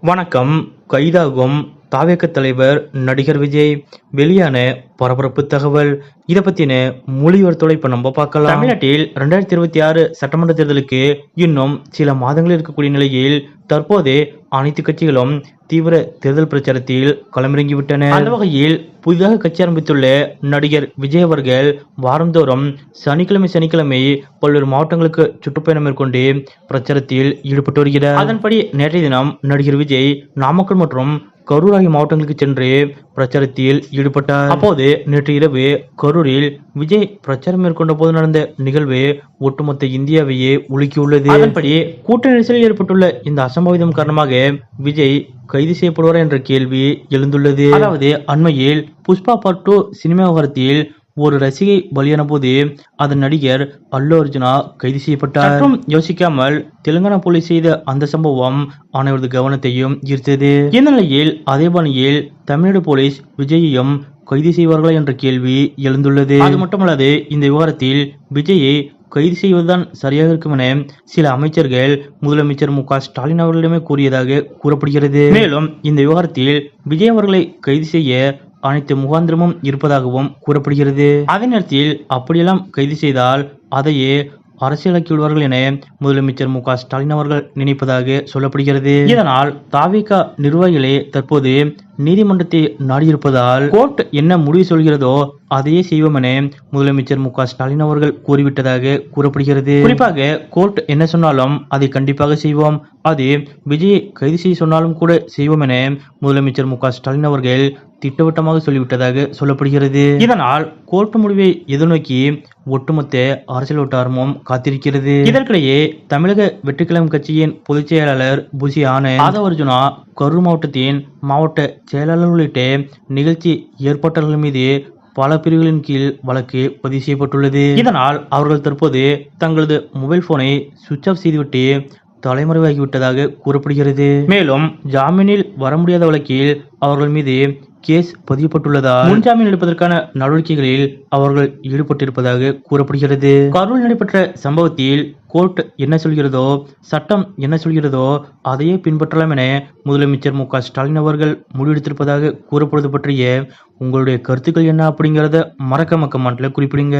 வணக்கம். கைதாகும் தாவேக தலைவர் நடிகர் விஜய். வெளியான பரபரப்பு தகவல். இதை பத்தின மொழிவர்த்தோட இப்ப நம்ம பார்க்கலாம். தமிழ்நாட்டில் 2026 சட்டமன்ற தேர்தலுக்கு இன்னும் சில மாதங்கள் இருக்கக்கூடிய நிலையில் தற்போது அனைத்து கட்சிகளும் தீவிர தேர்தல் பிரச்சாரத்தில் களமிறங்கிவிட்டன. அந்த வகையில் புதிதாக கட்சி ஆரம்பித்துள்ள நடிகர் விஜய் அவர்கள் வாரந்தோறும் சனிக்கிழமை பல்வேறு மாவட்டங்களுக்கு சுற்றுப்பயணம் மேற்கொண்டு பிரச்சாரத்தில் ஈடுபட்டு வருகிறார். அதன்படி நேற்றைய தினம் நடிகர் விஜய் நாமக்கல் மற்றும் கரூர் ஆகிய மாவட்டங்களுக்கு சென்று பிரச்சாரத்தில் ஈடுபட்டார். அப்போது நேற்று இரவு கரூரில் விஜய் பிரச்சாரம் மேற்கொண்ட போது நடந்த நிகழ்வு ஒட்டுமொத்த இந்தியாவையே உலுக்கியுள்ளது. அதன்படி கூட்ட நெரிசலில் ஏற்பட்டுள்ள இந்த அசம்பாவிதம் காரணமாக விஜய் கைது செய்யப்படுவார் என்ற கேள்வி எழுந்துள்ளது. அதாவது அண்மையில் புஷ்பா பார்ட் 2 சினிமா விவகாரத்தில் ஒரு ரசிகை பலியான போது அதன் நடிகர் அல்லு அர்ஜுனா கைது செய்யப்பட்டார். மற்றும் யோசிக்காமல் தெலுங்கானா போலீஸ் செய்த அந்த சம்பவம் அனைவரது கவனத்தையும் ஈர்த்தது. இந்த நிலையில் அதே பாணியில் தமிழ்நாடு போலீஸ் விஜயையும் கைது செய்வார்களா என்ற கேள்வி எழுந்துள்ளது. அது மட்டுமல்லாது இந்த விவகாரத்தில் விஜயை கைது செய்வதுதான் சரியாக இருக்கும் என சில அமைச்சர்கள் முதலமைச்சர் மு.க. ஸ்டாலின் அவர்களிடமே கூறியதாக கூறப்படுகிறது. மேலும் இந்த விவகாரத்தில் விஜய் அவர்களை கைது செய்ய அனைத்து முகாந்திரமும் இருப்பதாகவும் கூறப்படுகிறது. அதே நேரத்தில் அப்படியெல்லாம் கைது செய்தால் அதையே அரசியலாக்கி விடுவார்கள் என முதலமைச்சர் மு.க. ஸ்டாலின் அவர்கள் நினைப்பதாக சொல்லப்படுகிறது. இதனால் தாவேகா நிர்வாகிகளே தற்போது நீதிமன்றத்தை நாடியிருப்பதால் கோர்ட் என்ன முடிவு சொல்கிறதோ அதையே செய்வோம் என முதலமைச்சர் மு.க. ஸ்டாலின் அவர்கள் கூறிவிட்டதாக கூறப்படுகிறது. குறிப்பாக கோர்ட் என்ன சொன்னாலும் அதை கண்டிப்பாக செய்வோம், அது விஜயை கைது செய்ய சொன்னாலும் கூட செய்வோம் என முதலமைச்சர் மு.க. ஸ்டாலின் அவர்கள் திட்டவட்டமாக சொல்லிவிட்டதாக சொல்லப்படுகிறது. இதனால் கோர்ட் முடிவை எதிர்நோக்கி ஒட்டுமொத்த அரசியல் வட்டாரமும் காத்திருக்கிறது. இதற்கிடையே தமிழக வெற்றிக்கழகம் கட்சியின் பொதுச் செயலாளர் புசி ஆனந்த், ஆதவ அர்ஜுனா, கரூர் மாவட்டத்தின் மாவட்ட செயலாளர் உள்ளிட்ட நிகழ்ச்சி ஏற்பாட்டாளர்கள் மீது பல பிரிவுகளின் கீழ் வழக்கு பதிவு செய்யப்பட்டுள்ளது. இதனால் அவர்கள் தற்போது தங்களது மொபைல் போனை சுவிட்ச் ஆஃப் செய்துவிட்டு தலைமறைவாகிவிட்டதாக கூறப்படுகிறது. மேலும் ஜாமீனில் வர முடியாத வழக்கில் அவர்கள் மீது கேஸ் பதியப்பட்டுள்ளதால் முன்ஜாமீன் எடுப்பதற்கான நடவடிக்கைகளில் அவர்கள் ஈடுபட்டிருப்பதாக கூறப்படுகிறது. கரூரில் நடைபெற்ற சம்பவத்தில் கோர்ட் என்ன சொல்கிறதோ, சட்டம் என்ன சொல்கிறதோ அதையே பின்பற்றலாம் என முதலமைச்சர் மு.க. ஸ்டாலின் அவர்கள் முடிவெடுத்திருப்பதாக கூறப்படுவது பற்றிய உங்களுடைய கருத்துக்கள் என்ன அப்படிங்கிறத மறக்காம கமெண்ட்ல குறிப்பிடுங்க.